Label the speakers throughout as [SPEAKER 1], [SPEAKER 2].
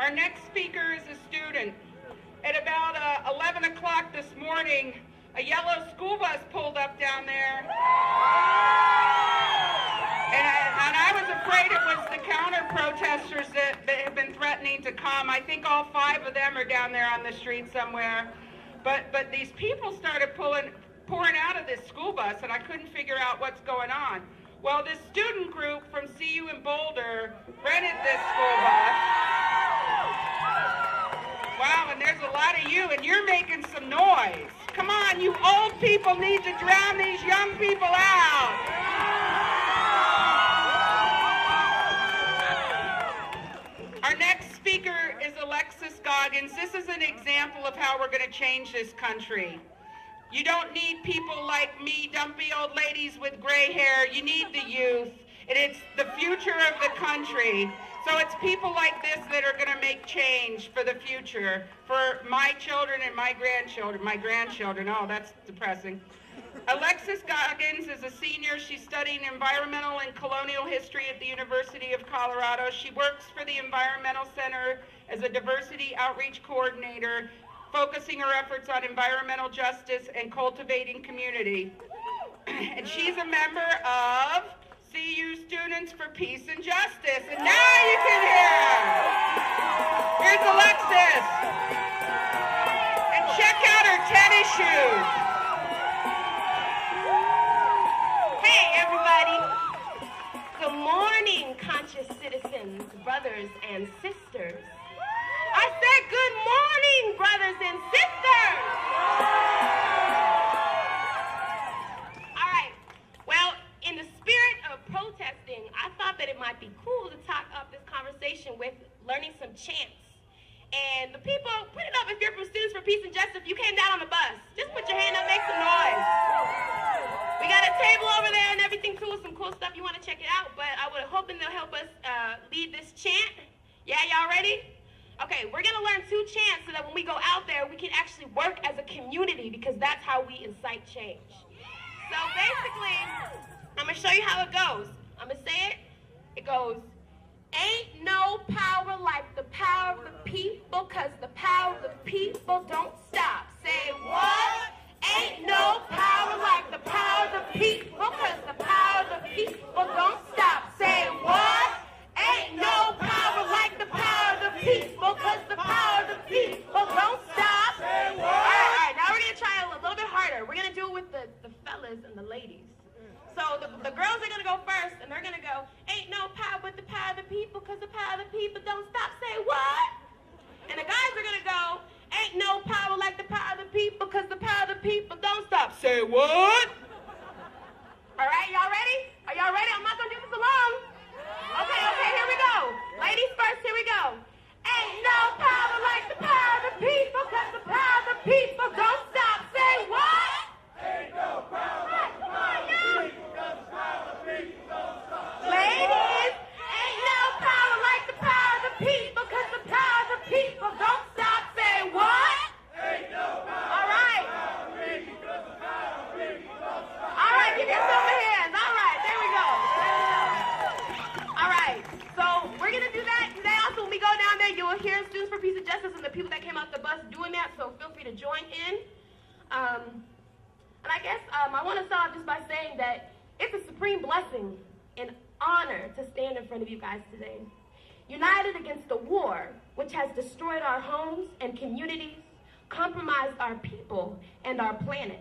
[SPEAKER 1] Our next speaker is a student. At about 11 o'clock this morning, a yellow school bus pulled up down there. And I was afraid it was the counter-protesters that have been threatening to come. I think all 5 of them are down there on the street somewhere. But these people started pouring out of this school bus, and I couldn't figure out what's going on. Well, this student group from CU in Boulder rented this school bus. Wow, and there's a lot of you, and you're making some noise. Come on, you old people need to drown these young people out. Our next speaker is Alexis Scoggins. This is an example of how we're going to change this country. You don't need people like me, dumpy old ladies with gray hair. You need the youth, and it's the future of the country. So it's people like this that are going to make change for the future, for my children and my grandchildren. Oh, that's depressing. Alexis Scoggins is a senior. She's studying environmental and colonial history at the University of Colorado. She works for the Environmental Center as a diversity outreach coordinator, focusing her efforts on environmental justice and cultivating community. And she's a member of CU Students for Peace and Justice. And now you can hear her. Here's Alexis. And check out her tennis shoes.
[SPEAKER 2] Hey, everybody. Good morning, conscious citizens, brothers and sisters. I said good morning, brothers and sisters. All right. Well, in the spirit of protesting, I thought that it might be cool to talk up this conversation with learning some chants. And the people, put it up if you're from Students for Peace and Justice. If you came down on the bus, just put your hand up, make some noise. We got a table over there and everything too with some cool stuff. You want to check it out, but I would hoping they'll help us lead this chant. Yeah, y'all ready? Okay, we're going to learn 2 chants so that when we go out there, we can actually work as a community, because that's how we incite change. So basically, I'm going to show you how it goes. I'm going to say it. It goes, ain't no power like the power of the people, because the power of the people don't stop. Say what? Ain't no power like the power of the people, because the power of the people don't stop. Say what? Ain't no power like the power of the people, because the power of the people don't stop. Say what? All right, now we're going to try a little bit harder. We're going to do it with the fellas and the ladies. So the girls are going to go first, and they're going to go, ain't no power but the power of the people, because the power of the people don't stop. Say what? And the guys are going to go, ain't no power like the power of the people, because the power of the people don't stop. Say what? All right, y'all ready? Are y'all ready? I'm not going to do this alone. Okay, here we go. Ladies first, here we go. Ain't no power like the power of the people, because the power of the people don't stop. Say what? Ain't no power like the power of the people, because the power of the people don't stop. Ladies, ain't no power like the power of the people, because the power of the people don't stop. Say what? Ain't no power. All right. Because the power of the people don't stop. All right, give yourself a hand. All right, there we go. All right, so we're going to do that today. Also, when we go down there, you will hear Students for Peace and Justice and the people that came off the bus doing that, so feel free to join in. And I guess I want to start off just by saying that it's a supreme blessing and honor to stand in front of you guys today, united against a war which has destroyed our homes and communities, compromised our people and our planet.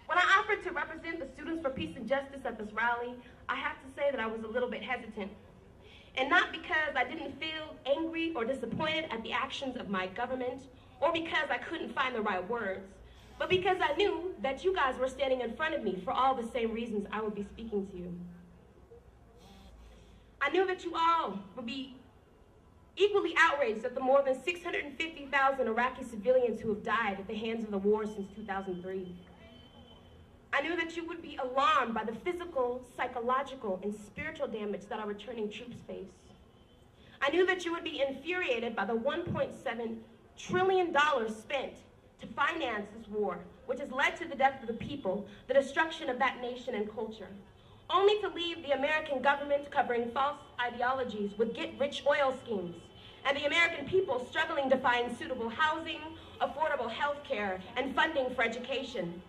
[SPEAKER 2] When I offered to represent the Students for Peace and Justice at this rally, I have to say that I was a little bit hesitant. And not because I didn't feel angry or disappointed at the actions of my government, or because I couldn't find the right words, but because I knew that you guys were standing in front of me for all the same reasons I would be speaking to you. I knew that you all would be equally outraged at the more than 650,000 Iraqi civilians who have died at the hands of the war since 2003. I knew that you would be alarmed by the physical, psychological, and spiritual damage that our returning troops face. I knew that you would be infuriated by the $1.7 trillion spent to finance this war, which has led to the death of the people, the destruction of that nation and culture, only to leave the American government covering false ideologies with get-rich oil schemes and the American people struggling to find suitable housing, affordable health care, and funding for education.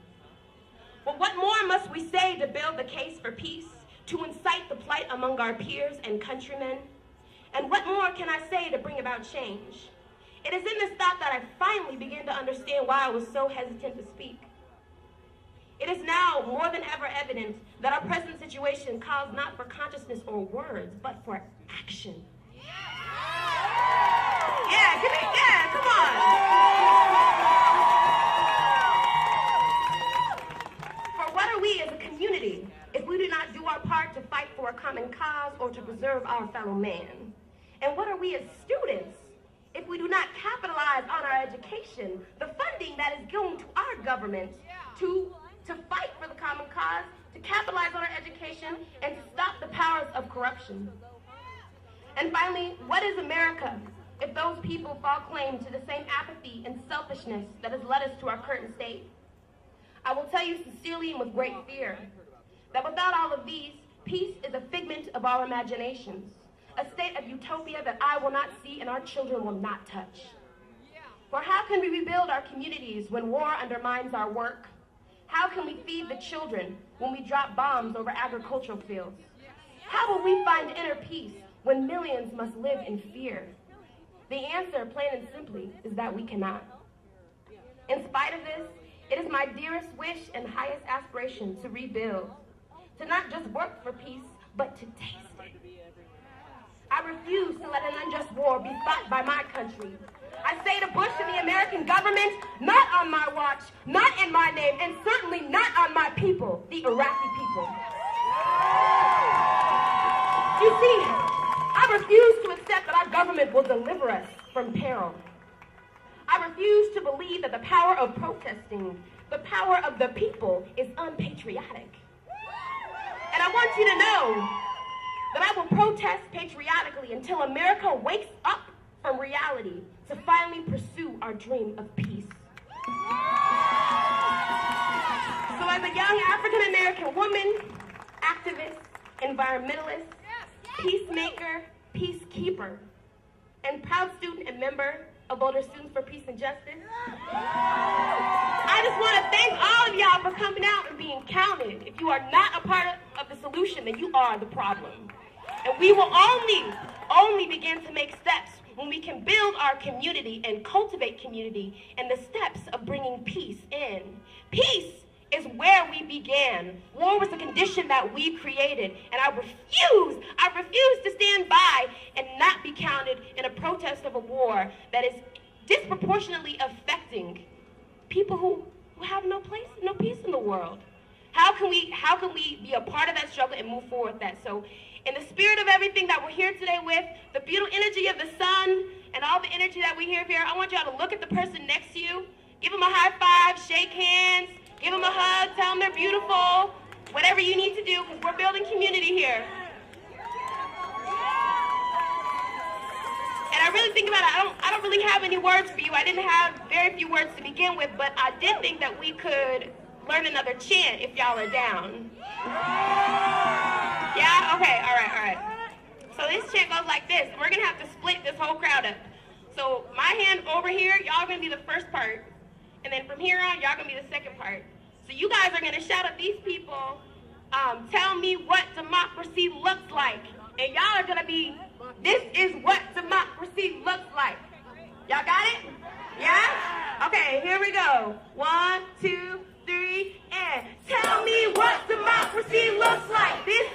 [SPEAKER 2] But what more must we say to build the case for peace, to incite the plight among our peers and countrymen? And what more can I say to bring about change? It is in this thought that I finally began to understand why I was so hesitant to speak. It is now more than ever evident that our present situation calls not for consciousness or words, but for action. Come on. For what are we as a community if we do not do our part to fight for a common cause or to preserve our fellow man? And what are we as students if we do not capitalize on our education, the funding that is going to our government to fight for the common cause, to capitalize on our education, and to stop the powers of corruption? And finally, what is America if those people fall claim to the same apathy and selfishness that has led us to our current state? I will tell you sincerely and with great fear that without all of these, peace is a figment of our imaginations, a state of utopia that I will not see and our children will not touch. For how can we rebuild our communities when war undermines our work? How can we feed the children when we drop bombs over agricultural fields? How will we find inner peace when millions must live in fear? The answer, plain and simply, is that we cannot. In spite of this, it is my dearest wish and highest aspiration to rebuild, to not just work for peace, but to taste it. I refuse to let an unjust war be fought by my country. I say to Bush and the American government, not on my watch, not in my name, and certainly not on my people, the Iraqi people. You see, I refuse to accept that our government will deliver us from peril. I refuse to believe that the power of protesting, the power of the people, is unpatriotic. And I want you to know that I will protest patriotically until America wakes up from reality to finally pursue our dream of peace. So as a young African-American woman, activist, environmentalist, peacemaker, peacekeeper, and proud student and member of Boulder Students for Peace and Justice, I just want to thank all of y'all for coming out and being counted. If you are not a part of the solution, then you are the problem. And we will only begin to make steps when we can build our community and cultivate community and the steps of bringing peace in. Peace is where we began. War was the condition that we created, and I refuse to stand by and not be counted in a protest of a war that is disproportionately affecting people who have no peace in the world. How can we be a part of that struggle and move forward with that? So in the spirit of everything that we're here today with, the beautiful energy of the sun and all the energy that we have here, I want y'all to look at the person next to you, give them a high five, shake hands, give them a hug, tell them they're beautiful, whatever you need to do, because we're building community here. And I really think about it, I don't really have any words for you. I didn't have very few words to begin with, but I did think that we could learn another chant if y'all are down. Yeah? Okay, all right. So this chant goes like this. We're going to have to split this whole crowd up. So my hand over here, y'all are going to be the first part. And then from here on, y'all going to be the second part. So you guys are going to shout at these people, tell me what democracy looks like. And y'all are going to be, this is what democracy looks like. Y'all got it? Yeah? Okay, here we go. 1, 2, 3, and tell me what democracy looks like. This